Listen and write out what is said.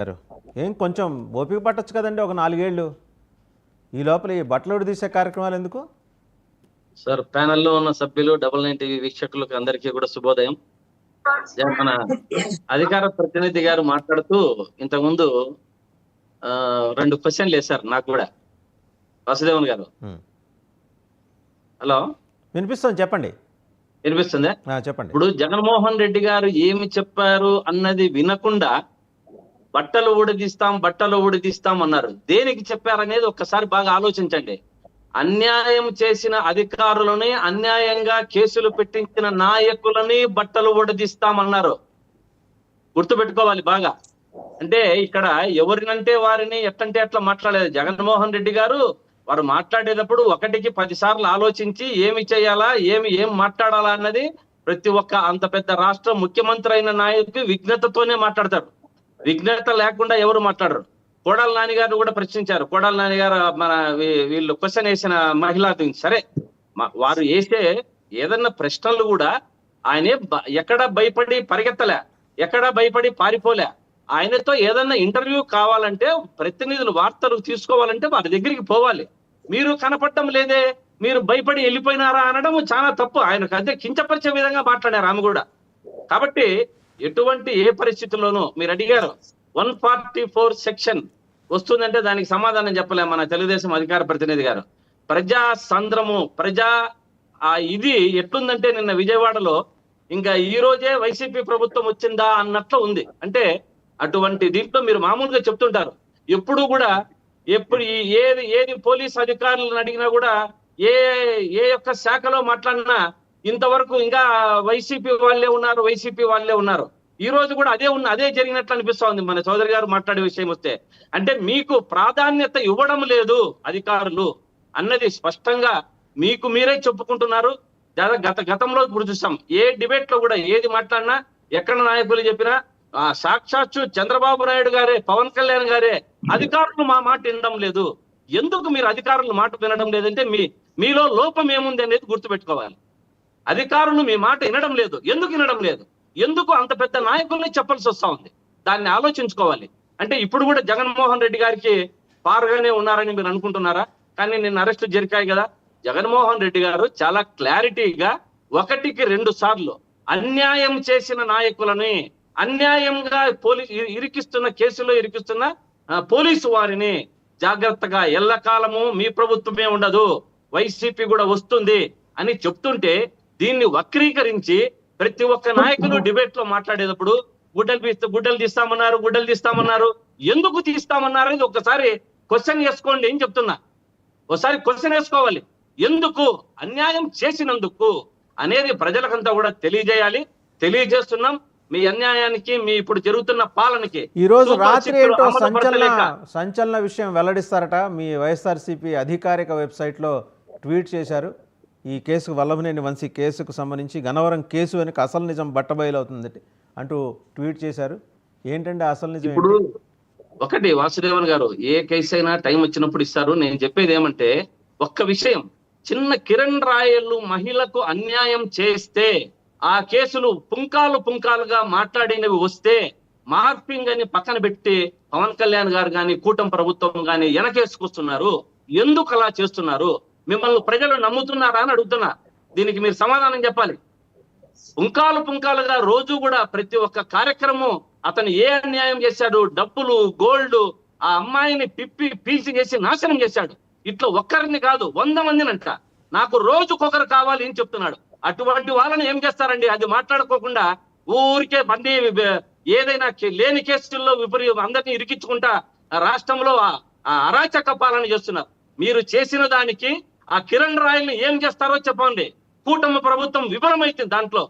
గారు, ఏం కొంచెం ఓపిక పట్టొచ్చు కదండి ఒక 4 ఏళ్ళు. ఈ లోపల ఈ బట్టలు తీసే కార్యక్రమాలు ఎందుకు? సార్, ప్యానెల్లో ఉన్న సభ్యులు, 99 టీవీ వీక్షకులకు అందరికీ కూడా శుభోదయం. మన అధికార ప్రతినిధి గారు మాట్లాడుతూ ఇంతకుముందు 2 క్వశ్చన్లు వేశారు నాకు కూడా. వాసుదేవన్ గారు, హలో, వినిపిస్తుంది, చెప్పండి. వినిపిస్తుందా? చెప్పండి. ఇప్పుడు జగన్మోహన్ రెడ్డి గారు ఏమి చెప్పారు అన్నది వినకుండా బట్టలు ఊడదీస్తాం అన్నారు. దేనికి చెప్పారనేది ఒక్కసారి బాగా ఆలోచించండి. అన్యాయం చేసిన అధికారులని, అన్యాయంగా కేసులు పెట్టించిన నాయకులని బట్టలు ఊడదీస్తామన్నారు. గుర్తుపెట్టుకోవాలి బాగా. అంటే ఇక్కడ ఎవరినంటే వారిని ఎట్టంటే అట్లా మాట్లాడలేదు జగన్మోహన్ రెడ్డి గారు. వారు మాట్లాడేటప్పుడు 1కి 10 సార్లు ఆలోచించి ఏమి చేయాలా, ఏం మాట్లాడాలా అన్నది ప్రతి ఒక్క అంత పెద్ద రాష్ట్ర ముఖ్యమంత్రి అయిన నాయకుడికి విఘ్నతతోనే మాట్లాడతారు. విఘ్నత లేకుండా ఎవరు మాట్లాడరు. కోడాల నాని గారు కూడా ప్రశ్నించారు. కోడాల నాని గారు మన వీళ్ళు క్వశ్చన్ వేసిన మహిళా సరే, వారు వేసే ఏదన్నా ప్రశ్నలు కూడా ఆయనే ఎక్కడ భయపడి పరిగెత్తలే, ఎక్కడ భయపడి పారిపోలే. ఆయనతో ఏదన్నా ఇంటర్వ్యూ కావాలంటే, ప్రతినిధులు వార్తలు తీసుకోవాలంటే వారి దగ్గరికి పోవాలి. మీరు కనపడటం లేదే, మీరు భయపడి వెళ్ళిపోయినారా అనడం చాలా తప్పు. ఆయనకు అదే కించపరిచే విధంగా మాట్లాడారు ఆమె కూడా. కాబట్టి ఎటువంటి ఏ పరిస్థితుల్లోనూ మీరు అడిగారు 144 సెక్షన్ వస్తుందంటే దానికి సమాధానం చెప్పలే మన తెలుగుదేశం అధికార ప్రతినిధి గారు. ప్రజా సంద్రము, ఇది ఎట్లుందంటే నిన్న విజయవాడలో ఇంకా ఈ రోజే వైసీపీ ప్రభుత్వం వచ్చిందా అన్నట్లు ఉంది. అంటే అటువంటి దీంట్లో మీరు మామూలుగా చెప్తుంటారు. ఎప్పుడు కూడా ఏది పోలీస్ అధికారులను అడిగినా కూడా ఏ యొక్క శాఖలో మాట్లాడినా ఇంతవరకు ఇంకా వైసీపీ వాళ్ళే ఉన్నారు. ఈ రోజు కూడా అదే జరిగినట్లు అనిపిస్తోంది మన చౌదరి గారు మాట్లాడే విషయం వస్తే. అంటే మీకు ప్రాధాన్యత ఇవ్వడం లేదు అధికారులు అన్నది స్పష్టంగా మీకు మీరే చెప్పుకుంటున్నారు. గతంలో ఇప్పుడు చూసాం, ఏ డిబేట్ లో కూడా ఏది మాట్లాడినా, ఎక్కడ నాయకులు చెప్పినా సాక్షాత్తు చంద్రబాబు నాయుడు గారే, పవన్ కళ్యాణ్ గారే అధికారులు మా మాట వినడం లేదు. ఎందుకు మీరు అధికారులు మాట వినడం లేదంటే మీలో లోపం ఏముంది అనేది గుర్తుపెట్టుకోవాలి. అధికారులు మీ మాట వినడం లేదు. ఎందుకు వినడం లేదు? ఎందుకు అంత పెద్ద నాయకుల్ని చెప్పాల్సి వస్తా ఉంది? దాన్ని ఆలోచించుకోవాలి. అంటే ఇప్పుడు కూడా జగన్మోహన్ రెడ్డి గారికి పారుగానే ఉన్నారని మీరు అనుకుంటున్నారా? కానీ నిన్న అరెస్టు జరిగాయి కదా. జగన్మోహన్ రెడ్డి గారు చాలా క్లారిటీగా 1కి 2 సార్లు అన్యాయం చేసిన నాయకులని, అన్యాయంగా కేసులో ఇరికిస్తున్న పోలీసు వారిని జాగ్రత్తగా, ఎల్లకాలము మీ ప్రభుత్వమే ఉండదు, వైసీపీ కూడా వస్తుంది అని చెప్తుంటే దీన్ని వక్రీకరించి ప్రతి ఒక్క నాయకులు డిబేట్ లో మాట్లాడేటప్పుడు గుడ్డలు తీస్తామన్నారు. ఎందుకు తీస్తామన్నారు అనేది ఒకసారి క్వశ్చన్ వేసుకోండి అని చెప్తున్నా. ఒకసారి క్వశ్చన్ వేసుకోవాలి. ఎందుకు అన్యాయం చేసినందుకు అనేది ప్రజలకంతా కూడా తెలియజేస్తున్నాం. మీ అన్యాయానికి, మీ ఇప్పుడు జరుగుతున్న పాలనకి ఈ రోజు రాత్రి ఏంటో సంచలన విషయం వెల్లడిస్తారట. మీ వైఎస్ఆర్సీపీ అధికారిక వెబ్సైట్ లో ట్వీట్ చేశారు. ఈ కేసుకు, వల్లభనేని వంశీ కేసుకు సంబంధించి గన్నవరం కేసు వెనుక అసలు నిజం బట్టబయలవుతుంది అంటూ ట్వీట్ చేశారు. ఏంటంటే అసలు నిజం? ఇప్పుడు ఒకటి వాసుదేవన్ గారు, ఏ కేసు అయినా టైం వచ్చినప్పుడు ఇస్తారు. నేను చెప్పేది ఏమంటే, ఒక్క విషయం, చిన్న కిరణ్ రాయలు మహిళకు అన్యాయం చేస్తే ఆ కేసులు పుంకాలుగా మాట్లాడినవి వస్తే మార్పింగ్ అని పక్కన పెట్టి పవన్ కళ్యాణ్ గారు కానీ, కూటమి ప్రభుత్వం కానీ వెనకేసుకొస్తున్నారు. ఎందుకు అలా చేస్తున్నారు? మిమ్మల్ని ప్రజలు నమ్ముతున్నారా అని అడుగుతున్నా. దీనికి మీరు సమాధానం చెప్పాలి. పుంకాలుగా రోజు కూడా ప్రతి ఒక్క కార్యక్రమం అతను ఏ అన్యాయం చేశాడు, డబ్బులు, గోల్డ్, ఆ అమ్మాయిని పీల్చి చేసి నాశనం చేశాడు. ఇట్లా ఒక్కరిని కాదు, 100 మందిని అంట. నాకు రోజుకొకరు కావాలి అని చెప్తున్నాడు. అటువంటి వాళ్ళని ఏం చేస్తారండి? అది మాట్లాడుకోకుండా ఊరికే మంది ఏదైనా లేని కేసుల్లో అందరినీ ఇరికించుకుంటా రాష్ట్రంలో అరాచక పాలన చేస్తున్నారు. మీరు చేసిన దానికి ఆ కిరణ్ రాయల్ని ఏం చేస్తారో చెప్పండి. కూటమి ప్రభుత్వం విఫలమైంది దాంట్లో.